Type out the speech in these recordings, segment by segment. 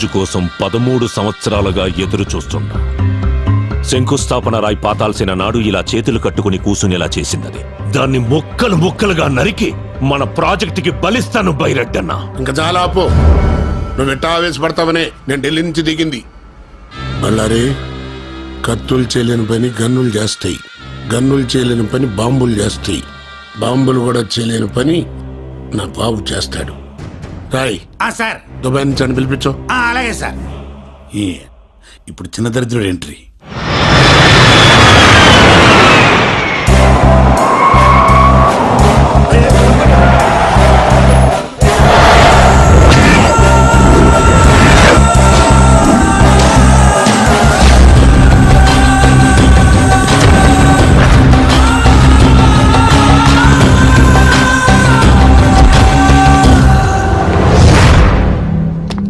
రోజు కోసం 13 సంవత్సరాలుగా ఎదురు చూస్తున్నా. శంకుస్థాపన రాయి పాతాల్సిన నాడు ఇలా చేతులు కట్టుకుని కూసునేలా చేసిందని దాన్ని ముక్కలు ముక్కలుగా నరికి మన ప్రాజెక్టుకి బలిస్తాను బైరెడ్డన్నా. ఇంకా చాలా ఆపో. నువ్వు ఎట్టా ఆవేశపడతావనే నేను ఢిల్లీ నుంచి దిగింది. బళ్ళారే, కత్తులు చేయలేని పని గన్నులు చేస్తాయి, గన్నులు చేయలేని పని బాంబులు చేస్తాయి, బాంబులు కూడా చేయలేని పని నా బాబు చేస్తాడు. రాయ్ సార్, దుబాయ్ నుంచి అని పిలిపించు. అలాగే సార్. ఇప్పుడు చిన్న దరిద్రుడు ఎంట్రీ.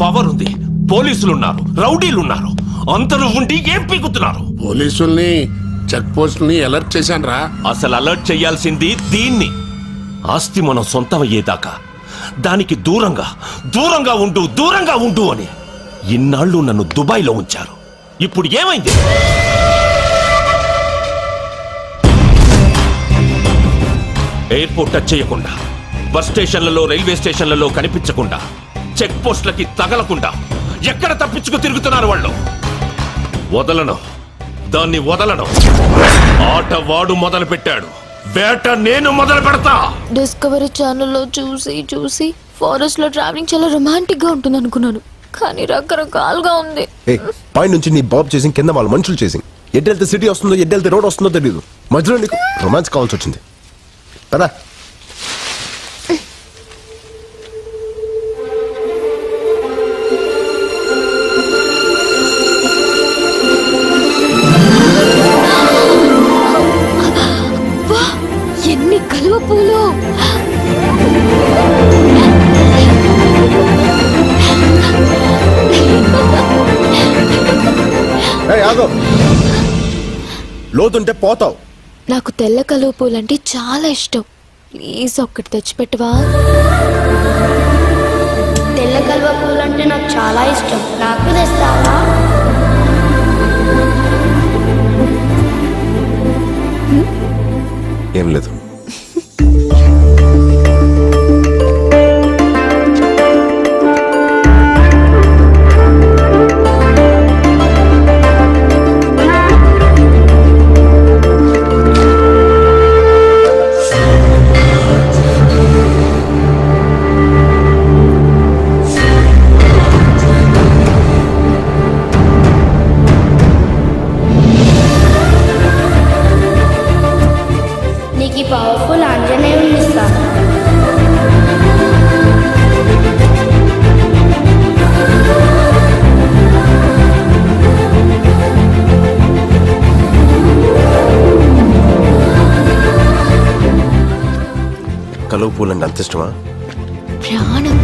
పవర్ ఉంది, పోలీసులున్నారు, రౌడీలున్నారు, అందరూ ఉండి ఏం పీకుతున్నారు? పోలీసుల్ని చెక్ పోస్టుల్ని అలర్ట్ చేశాను రా. అసలు అలర్ట్ చేయాల్సింది దీన్ని. ఆస్తి మనం సొంతమయ్యేదాకా దానికి దూరంగా దూరంగా ఉండు, దూరంగా ఉండు అని ఇన్నాళ్ళు నన్ను దుబాయ్లో ఉంచారు. ఇప్పుడు ఏమైంది? ఎయిర్పోర్ట్ టచ్ చేయకుండా, బస్ స్టేషన్లలో, రైల్వే స్టేషన్లలో కనిపించకుండా, చెక్ పోస్టులకి తగలకుండా ఎక్కడ తప్పించుకు తిరుగుతున్నారు వాళ్ళు? వదలను, దాన్ని వదలను. ఆట వాడు మొదలు పెట్టాడు, వేట నేను మొదలు పెడతా. డిస్కవరీ ఛానల్లో చూసి ఫారెస్ట్ లో ట్రావెలింగ్ చాలా రొమాంటిక్ గా ఉంటుంది అనుకున్నాను, కానీ రకరకాలుగా ఉంది. పై నుంచి నీ బాబు చేసింగ్, కింద వాళ్ళ మనుషులు చేసింగ్. ఎడ్డెళ్తే సిటీ వస్తుందో ఎడ్డెళ్తే రోడ్ వస్తుందో తెలియదు. మధ్యలో నీకు రొమాన్స్ కావాల్సి వచ్చింది కదా. ఎన్ని కలువ పూలు! లోతుంటే పోతావు. నాకు తెల్ల కలువ పూలు అంటే చాలా ఇష్టం. ప్లీజ్ ఒక్కటి తెచ్చిపెట్టవా? తెల్ల కలువ పూలు అంటే నాకు చాలా ఇష్టం, నాకు తెస్తావా? ఏం లేదు. నీకు పవర్ఫుల్ ఆంజనేయుని ఇస్తాను. కలువ పూలంటే అంత ఇష్టమా? ప్రాణం.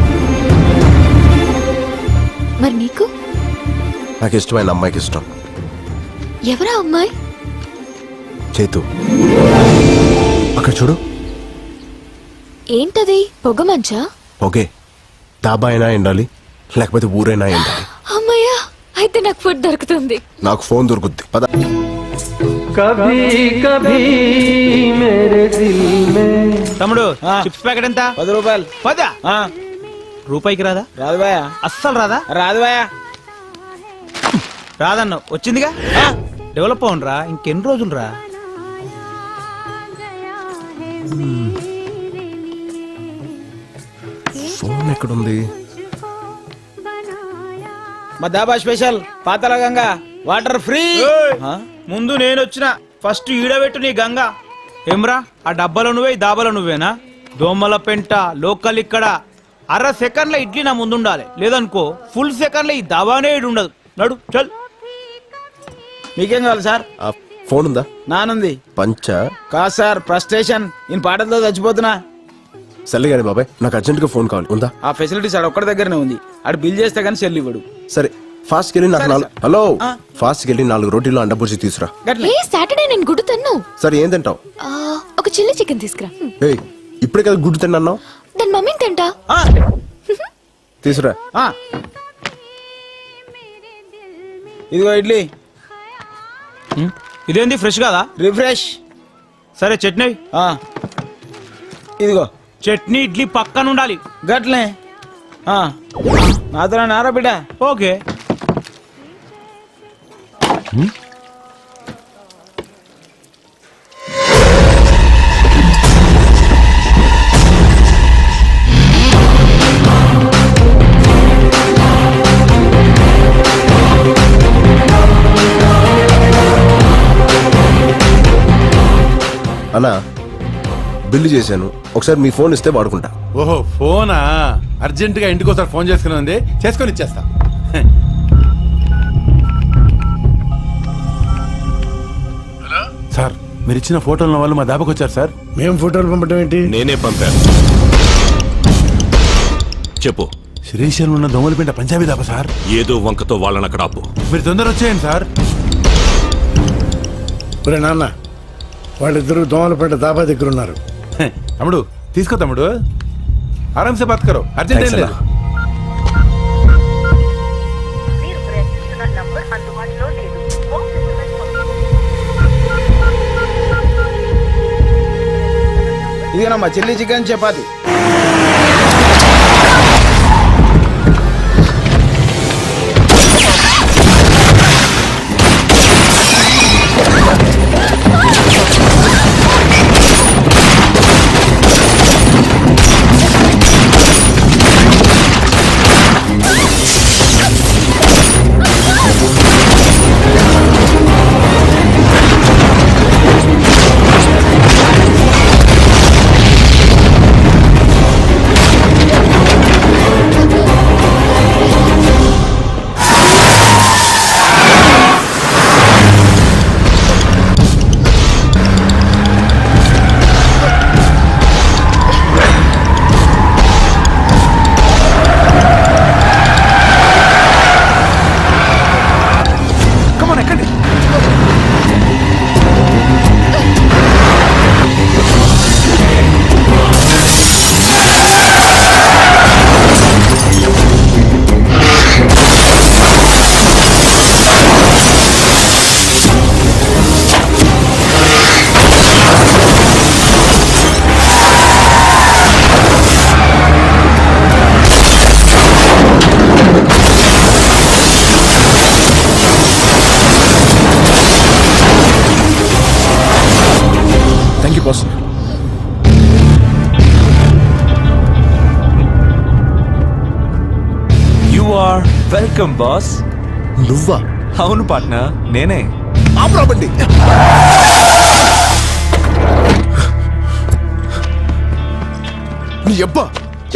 మరి నీకు? నాకు ఇష్టమైన అమ్మాయికి ఇష్టం. ఎవరా అమ్మాయి? చేతు. అక్కడ చూడు. ఏంటది? పొగ మంచా? ఓకే, డాబా అయినా ఎండాలి, లేకపోతే ఊరైనా ఎండాలి. అమ్మయ్యా, అయితే నాకు ఫుడ్ దొరుకుతుంది. నాకు ఫోన్ దొరుకుద్ది. పద. కభీ కభీ మేరే దిల్ మే. తమ్ముడు, చిప్స్ ప్యాకెట్ ఎంత? 10 రూపాయలు. 10? రూపాయికి రాదా? రాదు బాయా. అస్సలు రాదా? రాదు బాయా. రాదన్న వచ్చిందిగా. డెవలప్ అవునరా, ఇంకెన్ని రోజులు రా. ఫోన్ ఎక్కడుంది? మా దాబా స్పెషల్ పాతల గంగా వాటర్ ఫ్రీ. ముందు నేను వచ్చిన ఫస్ట్ ఈడబెట్టు నీ గంగా. ఏమ్రా, ఆ డబ్బాలో నువ్వే, ఈ దాబాలో నువ్వేనా? దోమల పెంట లోకల్ ఇక్కడ. అర సెకండ్ల ఇడ్లీ నా ముందు ఉండాలి, లేదనుకో ఫుల్ సెకండ్ల ఈ దాబానే ఇడు ఉండదు. నడు చల్. మీకేం కావాలి సార్? ఫోన్ ఉందా? నానుంది. పంచ కాదు సార్, ఫ్రస్ట్రేషన్. నేను పాటలతో చచ్చిపోతున్నా. సరే కానీ బాబాయ్, నాకు అర్జెంటుగా ఫోన్ కావాలి. ఉందా? ఆ ఫెసిలిటీస్ ఆడ ఒక్కడి దగ్గరనే ఉంది. ఆడు బిల్ చేస్తే కానీ సెల్ ఇవ్వడు. సరే, ఫాస్ట్ కెళ్ళి నాకు 4 హలో ఫాస్ట్ కెళ్ళి 4 రోటీలు అండబుర్జీ తీసురా. ఏ సాటర్డే నేను గుడ్డు తిన్ను. సరే, ఏం తింటావు? ఒక చిల్లీ చికెన్ తీసుకురా. ఏయ్, ఇప్పుడే కదా గుడ్డు తిన్నావు. దాని మమ్మీని తింటా. తీసురా. ఇదిగో ఇడ్లీ ఇదేంది ఫ్రెష్ కాదా? రిఫ్రెష్. సరే చట్నీ. ఆ, ఇదిగో చట్నీ ఇడ్లీ పక్కన ఉండాలి. గట్లే. ఆ, నాతో నారా బిడ్డ. ఓకే. అన్నా బిల్లు చేశాను, ఒకసారి మీ ఫోన్ ఇస్తే వాడుకుంటా. ఓహో ఫోనా? అర్జెంట్ గా ఇంటికి ఒకసారి ఫోన్ చేసుకుని ఉంది, చేసుకొని ఇచ్చేస్తా. సార్ మీరు ఇచ్చిన ఫోటోల వాళ్ళు మా దాబాకి వచ్చారు సార్. మేం ఫోటోలు పంపటం ఏంటి? నేనే పంపాను. చెప్పు. శ్రీశైలం ఉన్న దొంగలపేట పంజాబీ దాబా సార్. ఏదో వంకతో వాళ్ళని అక్కడ ఆపు. మీరు తొందర వచ్చేయండి సార్. ఒరే నాన్న, వాళ్ళిద్దరూ దోమలపేట దాబా దగ్గర ఉన్నారు. తమ్ముడు తీసుకో తమ్ముడు, ఆరామ్సే బాత్ కరో, అర్జెంట్ ఏం లేదు. ఇదిగోనమ్మా chilli chicken chapati. Boss. You are welcome boss. నువ్వా? అవును పార్ట్నర్, నేనే. ఆపరాబండి. నీ అబ్బా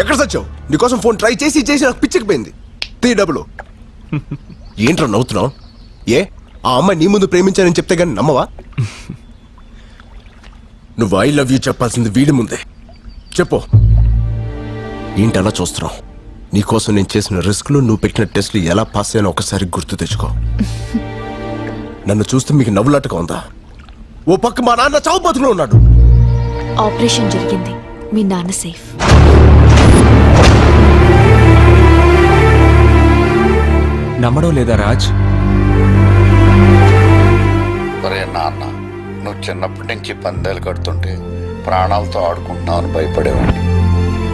ఎక్కడ సచ్చావు? నీకోసం ఫోన్ ట్రై చేసి చేసి నాకు పిచ్చికిపోయింది. డబ్బులు ఏంట్రా నవ్వుతున్నావు? ఏ ఆ అమ్మాయి నీ ముందు ప్రేమించానని చెప్తే గానీ నమ్మవా? నువ్వు ఐ లవ్ యూ చెప్పాల్సింది వీడి ముందే. చెప్పు. ఏంటి అలా చూస్తున్నావు? నీకోసం నేను చేసిన రిస్క్లు, నువ్వు పెట్టిన టెస్ట్లు ఎలా పాస్ అయ్యానో ఒకసారి గుర్తు తెచ్చుకో. నన్ను చూస్తే మీకు నవ్వులాటగా ఉందా? ఓ పక్క మా నాన్న చావు బతుకులో ఉన్నాడు. ఆపరేషన్ జరిగింది, మీ నాన్న సేఫ్. నమ్మడం లేదా రాజ్? ఒరే నాన్న, నువ్వు చిన్నప్పటి నుంచి పందాలు కడుతుంటే ప్రాణాలతో ఆడుకుంటున్నావు భయపడేవాడిని.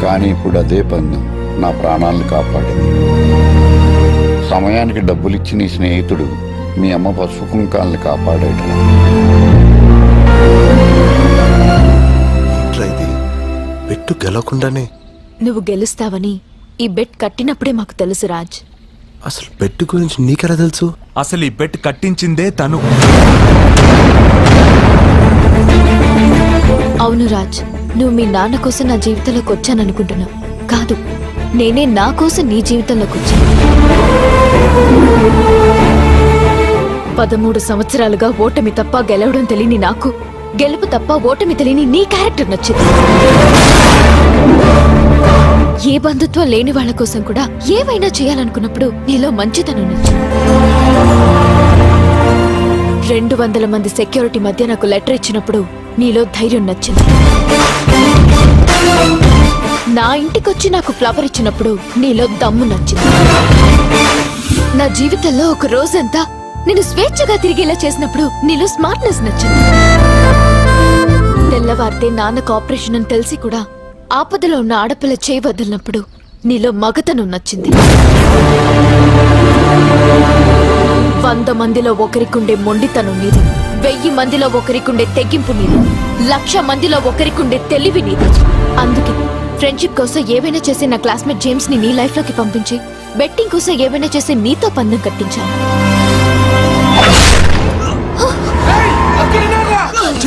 కానీ ఇప్పుడు అదే పందెం నా ప్రాణాలను కాపాడింది. సమయానికి డబ్బులిచ్చి నీ స్నేహితుడు మీ అమ్మ పసుపు కుంకాలను కాపాడాడు. బెట్టు గెలవకుండానే నువ్వు గెలుస్తావని ఈ బెట్ కట్టినప్పుడే మాకు తెలుసు రాజ్. అసలు బెట్టు గురించి నీకెలా తెలుసు? అసలు ఈ బెట్ కట్టించిందే తను. అవును రాజ్, నువ్వు మీ నాన్న కోసం నా జీవితంలోకి వచ్చాననుకుంటున్నావు. కాదు, నేనే నా కోసం నీ జీవితంలోకి వచ్చాను. 13 సంవత్సరాలుగా ఓటమి తప్ప గెలవడం తెలియని నాకు, గెలుపు తప్ప ఓటమి తెలియని నీ క్యారెక్టర్ నచ్చింది. ఏ బంధుత్వం లేని వాళ్ళ కోసం కూడా ఏవైనా చేయాలనుకున్నప్పుడు నీలో మంచితనం నచ్చింది. 200 మంది సెక్యూరిటీ మధ్య నాకు లెటర్ ఇచ్చినప్పుడు నీలో ధైర్యం నచ్చింది. నా ఇంటికొచ్చి నాకు ఫ్లవర్ ఇచ్చినప్పుడు నీలో దమ్ము నచ్చింది. నా జీవితంలో ఒక రోజంతా నేను స్వేచ్ఛగా తిరిగేలా చేసినప్పుడు నీలో స్మార్ట్నెస్ నచ్చింది. తెల్లవారితే నాన్నకు ఆపరేషన్ అని తెలిసి కూడా ఆపదలో ఉన్న ఆడపిల్ల చేయి వదిలినప్పుడు నీలో మగతనం నచ్చింది. 100 మందిలో ఒకరికుండే మొండితనం నీది, 1000 మందిలో ఒకరికుండే తెగింపు నీది, 1,00,000 మందిలో ఒకరికుండే తెలివి నీది. అందుకే ఫ్రెండ్షిప్ కోసం ఏవైనా చేసే నా క్లాస్మేట్ జేమ్స్ ని నీ లైఫ్ లోకి పంపించి బెట్టింగ్ కోసం ఏవైనా చేసే నీతో పందెం కట్టించాను.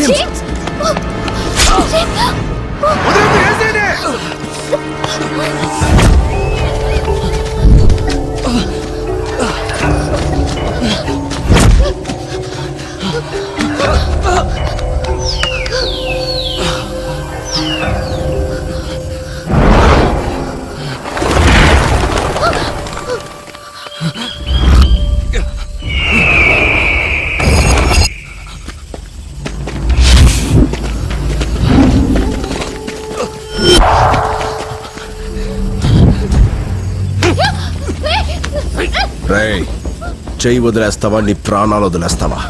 జేమ్స్! రేయ్, చెయ్యి వదిలేస్తావా? నీ ప్రాణాలు వదిలేస్తావా?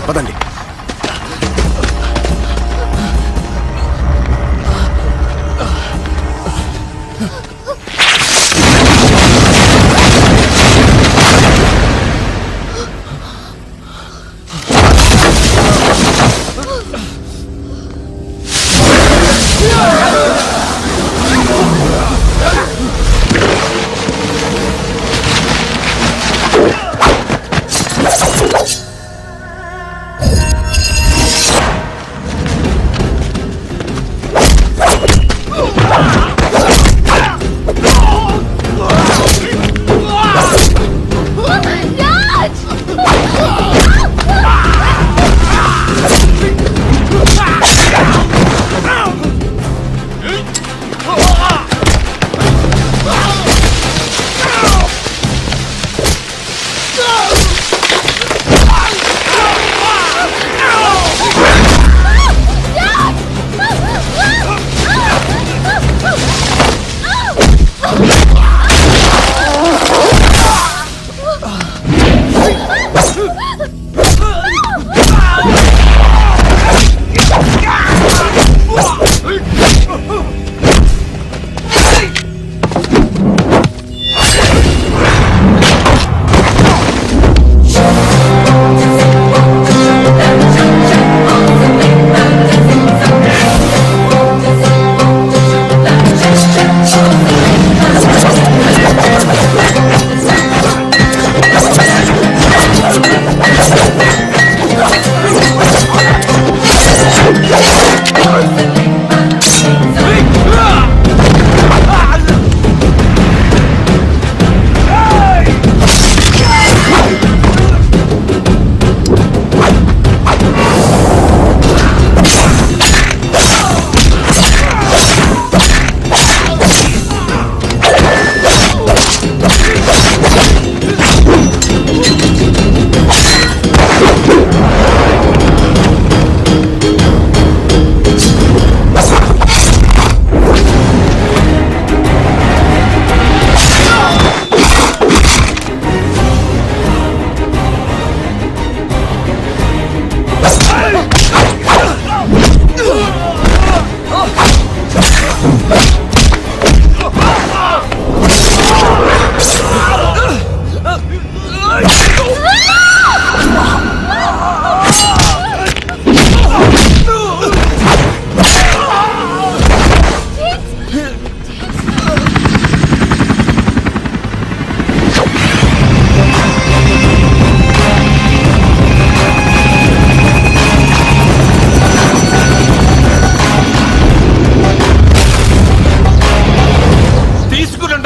పదండి.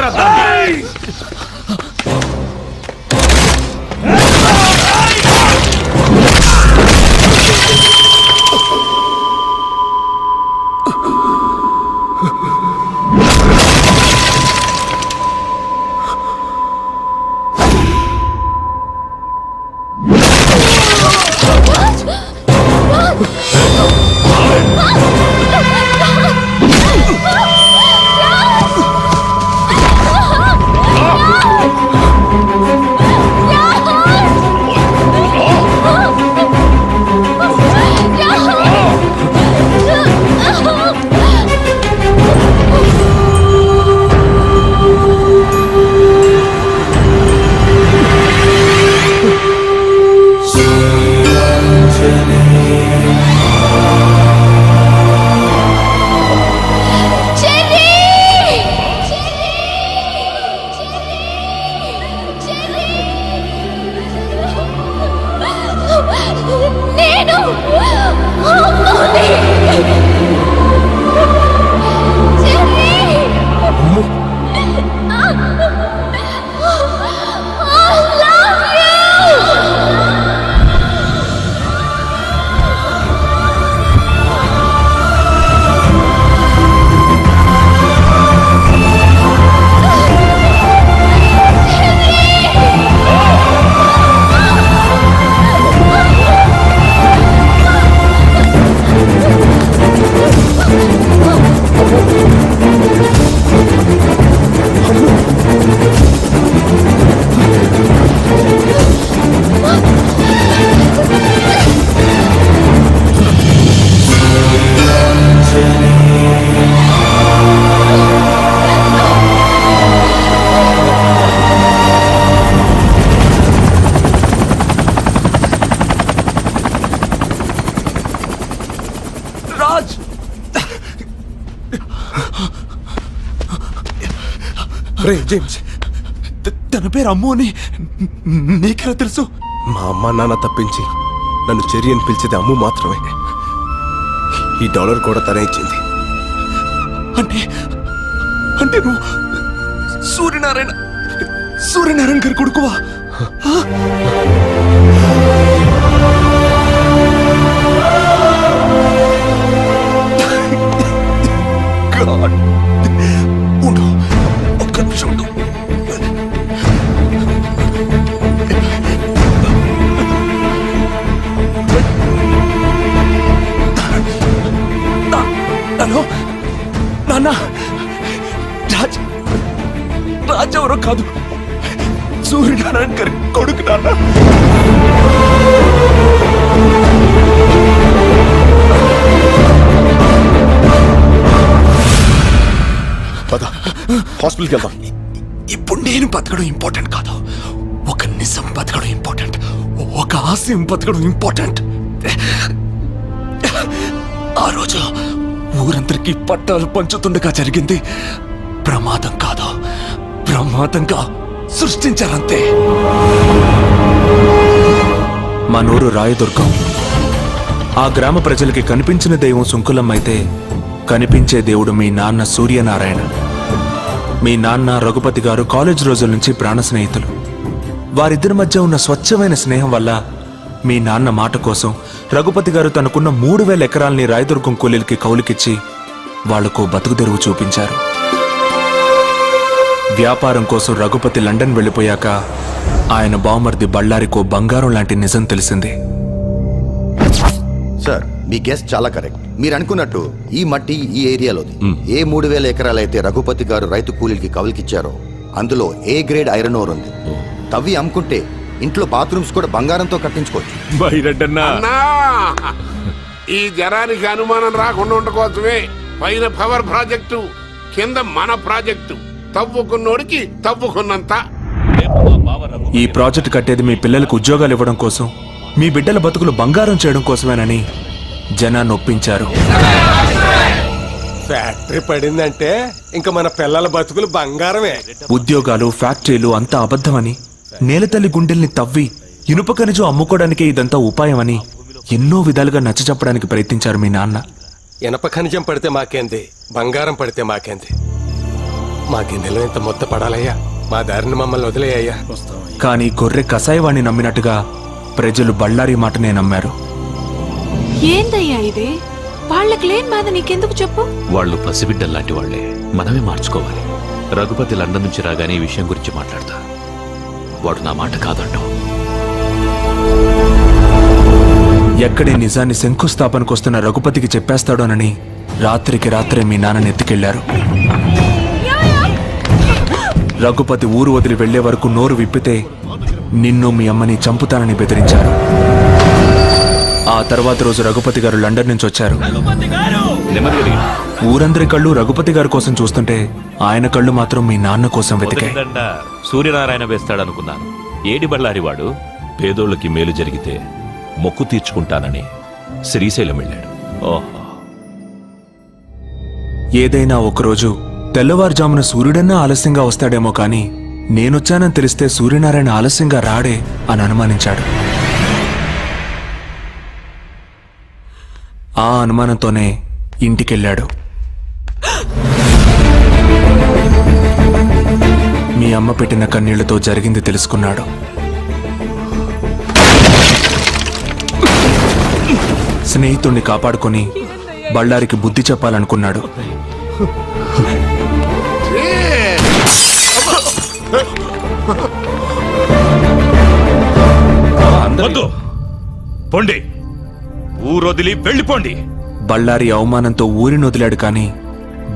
కొట్టరా దాన్ని. రాజ్ రే జేమ్స్, తన పేరు అమ్ము అని నీకెలా తెలుసు? మా అమ్మ నాన్న తప్పించి నన్ను చెరి అని పిలిచేది అమ్ము మాత్రమే. ఈ డాలర్ కూడా తనే ఇచ్చింది. అంటే అంటే నువ్వు సూర్యనారాయణ సూర్యనారాయణ గారి కొడుకువా? God. ఉండు, ఒక్క నిమిషం ఉండు. హలో నాన్న, రాజ్ రాజ్ ఎవరో కాదు, సూర్యనారాయణ గారి కొడుకు నాన్న. పద, హాస్పిటల్కి వెళ్దాం. ఇప్పుడు నేను బతకడం ఇంపార్టెంట్ కాదు, ఒక నిజం బతకడం ఇంపార్టెంట్, ఒక ఆశయం బతకడం ఇంపార్టెంట్. ఆ రోజు ఊరందరికీ పట్టాలు పంచుతుండగా జరిగింది ప్రమాదం కాదు, ప్రమాదంగా సృష్టించారంతే. మా నూరు రాయదుర్గం. ఆ గ్రామ ప్రజలకి కనిపించిన దైవం సుంకులం అయితే కనిపించే దేవుడు మీ నాన్న సూర్యనారాయణ. మీ నాన్న రఘుపతి గారు కాలేజ్ రోజుల నుంచి ప్రాణ స్నేహితులు. వారిద్దరి మధ్య ఉన్న స్వచ్ఛమైన స్నేహం వల్ల మీ నాన్న మాట కోసం రఘుపతి గారు తనకున్న 3000 ఎకరాల్ని రాయదుర్గం కూలీలకి కౌలుకిచ్చి వాళ్లకు బతుకు తెరువు చూపించారు. వ్యాపారం కోసం రఘుపతి లండన్ వెళ్ళిపోయాక ఆయన బావమర్ది బళ్ళారికో బంగారం లాంటి నిజం తెలిసింది. సార్, మీ గెస్ చాలా కరెక్ట్. మీరు అనుకున్నట్టు ఈ మట్టి ఈ ఏరియాలోది. ఏ 3000 ఎకరాలైతే రఘుపతి గారు రైతు కూలీలకి కవులకిచ్చారో అందులో ఏ గ్రేడ్ ఐరన్ ఓర్ ఉంది. తవ్వి అమ్ముకుంటే ఇంట్లో బాత్రూమ్స్ కూడా బంగారంతో కట్టించుకోవచ్చు. అన్నా, ఈ జనానికి అనుమానం రాకుండా ఉండకోసమే పైన పవర్ ప్రాజెక్టు, కింద మన ప్రాజెక్టు. తవ్వుకున్నోడికి తవ్వుకున్నంత. ఈ ప్రాజెక్ట్ కట్టేది మీ పిల్లలకు ఉద్యోగాలు ఇవ్వడం కోసం, మీ బిడ్డల బతుకులు బంగారం చేయడం కోసమేనని జనాన్ని ఒప్పించారు. ఫ్యాక్టరీ పడిందంటే ఇంకా మన పిల్లల బతుకులు బంగారమే. ఉద్యోగాలు, ఫ్యాక్టరీలు అంతా అబద్ధమని, నేలతల్లి గుండెల్ని తవ్వి ఇనుప ఖనిజం అమ్ముకోవడానికే ఇదంతా ఉపాయమని ఎన్నో విధాలుగా నచ్చచెప్పడానికి ప్రయత్నించారు మీ నాన్న. ఇనప ఖనిజం పడితే మాకేంది, బంగారం పడితే మాకేంది. మా గిన్నెలో ఇంత మొత్త పడాలయ్యా, మా దారిని మమ్మల్ని వదిలేయ్యా. కానీ గొర్రె కసాయివాణ్ణి నమ్మినట్టుగా ప్రజలు బళ్ళారి మాటనే నమ్మారు. ఏందయ్యా ఇది? వాళ్ళకి లేని బాధ నీకెందుకు చెప్పు? వాళ్ళు పసిబిడ్డల్లాంటి వాళ్లే, మనమే మార్చుకోవాలి. రఘుపతి లండన్ నుంచి రాగానే ఈ విషయం గురించి మాట్లాడతా. వాడు నా మాట కాదంటావు. ఎక్కడే నిజాన్ని శంకుస్థాపనకొస్తున్న రఘుపతికి చెప్పేస్తాడోనని రాత్రికి రాత్రే మీ నాన్నని ఎత్తుకెళ్లారు. రఘుపతి ఊరు వదిలి వెళ్లే వరకు నోరు విప్పితే నిన్ను మీ అమ్మని చంపుతానని బెదిరించారు. ఆ తర్వాత రోజు రఘుపతి గారు లండన్ నుంచి వచ్చారు. ఊరందరి కళ్ళు రఘుపతి గారి కోసం చూస్తుంటే ఆయన కళ్ళు మాత్రం మీ నాన్న కోసం వెతికాయి. సూర్యనారాయణ వేస్తాడనుకున్నాను. ఏడి బళ్ళారి వాడు పేదోళ్ళకి మేలు జరిగితే మొక్కు తీర్చుకుంటానని శ్రీశైలం వెళ్ళాడు. ఓహో, ఏదైనా ఒకరోజు తెల్లవారుజామున సూర్యుడన్నా ఆలస్యంగా వస్తాడేమో కానీ నేనొచ్చానని తెలిస్తే సూర్యనారాయణ ఆలస్యంగా రాడే అని అనుమానించాడు. ఆ అనుమానంతోనే ఇంటికెళ్ళాడు. మీ అమ్మ పెట్టిన కన్నీళ్లతో జరిగింది తెలుసుకున్నాడు. స్నేహితుణ్ణి కాపాడుకొని బళ్ళారికి బుద్ధి చెప్పాలనుకున్నాడు. వద్దు, పొండి, ఊరొదిలి వెళ్ళిపోండి. బళ్ళారి అవమానంతో ఊరిని వదిలాడు కానీ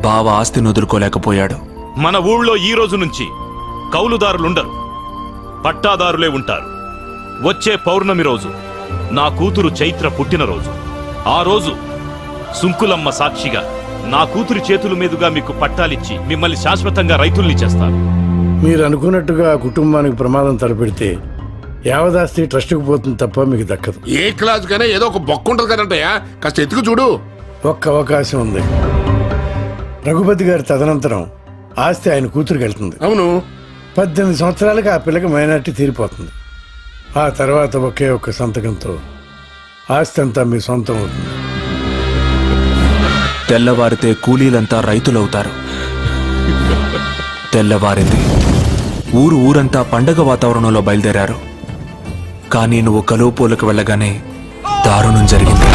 బావ ఆస్తిని వదులుకోలేకపోయాడు. మన ఊళ్ళో ఈ రోజు నుంచి కౌలుదారులుండరు, పట్టాదారులే ఉంటారు. వచ్చే పౌర్ణమి రోజు నా కూతురు చైత్ర పుట్టినరోజు. ఆ రోజు సుంకులమ్మ సాక్షిగా నా కూతురి చేతుల మీదుగా మీకు పట్టాలిచ్చి మిమ్మల్ని శాశ్వతంగా రైతుల్ని చేస్తాను. మీరు అనుకున్నట్టుగా ఆ కుటుంబానికి ప్రమాదం తలపెడితే యావదాస్తి ట్రస్టుకు పోతుంది తప్ప మీకు దక్కదు. ఏ క్లాస్ కైనా ఏదో ఒక బొక్క ఉంటుంది కదంటయ్యా, కాస్త ఎత్తుకు చూడు. ఒక్క అవకాశం ఉంది. రఘుపతి గారి తదనంతరం ఆస్తి ఆయన కూతురికి వెళ్తుంది. అవును, 18 సంవత్సరాలకి ఆ పిల్లకి మైనార్టీ తీరిపోతుంది. ఆ తర్వాత ఒకే ఒక్క సంతకంతో ఆస్తి అంతా మీ సొంతం అవుతుంది. తెల్లవారితే కూలీలంతా రైతులవుతారు. తెల్లవారింది. ఊరంతా పండగ వాతావరణంలో బయలుదేరారు. కానీ నువ్వు కలువపోలకు వెళ్ళగానే దారుణం జరిగింది.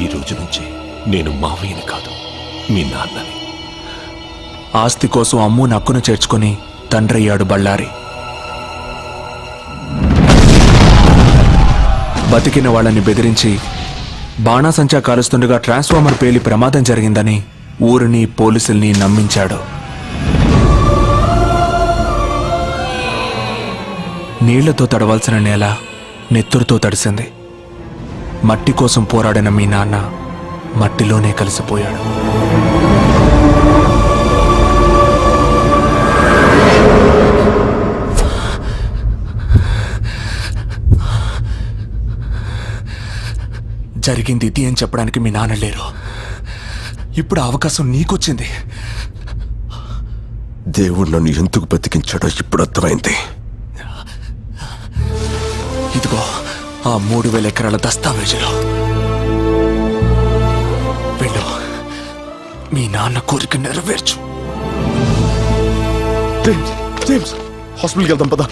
ఈ రోజు నుంచి నేను మావయ్యని కాదు, మీ నాన్నని. ఆస్తి కోసం అమ్ము నక్కున చేర్చుకుని తండ్రయ్యాడు బళ్ళారి. బతికిన వాళ్ళని బెదిరించి బాణాసంచా కాలుస్తుండగా ట్రాన్స్ఫార్మర్ పేలి ప్రమాదం జరిగిందని ఊరిని పోలీసుల్ని నమ్మించాడు. నీళ్లతో తడవాల్సిన నేల నెత్తురుతో తడిసింది. మట్టి కోసం పోరాడిన మీ నాన్న మట్టిలోనే కలిసిపోయాడు. జరిగింది ఇది అని చెప్పడానికి మీ నాన్న లేరు. ఇప్పుడు ఆ అవకాశం నీకొచ్చింది. దేవుడు నన్ను ఎందుకు బతికించాడో ఇప్పుడు అర్థమైంది. ఇదిగో ఆ 3000 ఎకరాల దస్తావేజులు. వెళ్ళు, మీ నాన్న కోరిక నెరవేర్చు. జేమ్స్ హాస్పిటల్కి వెళ్దాం పదా.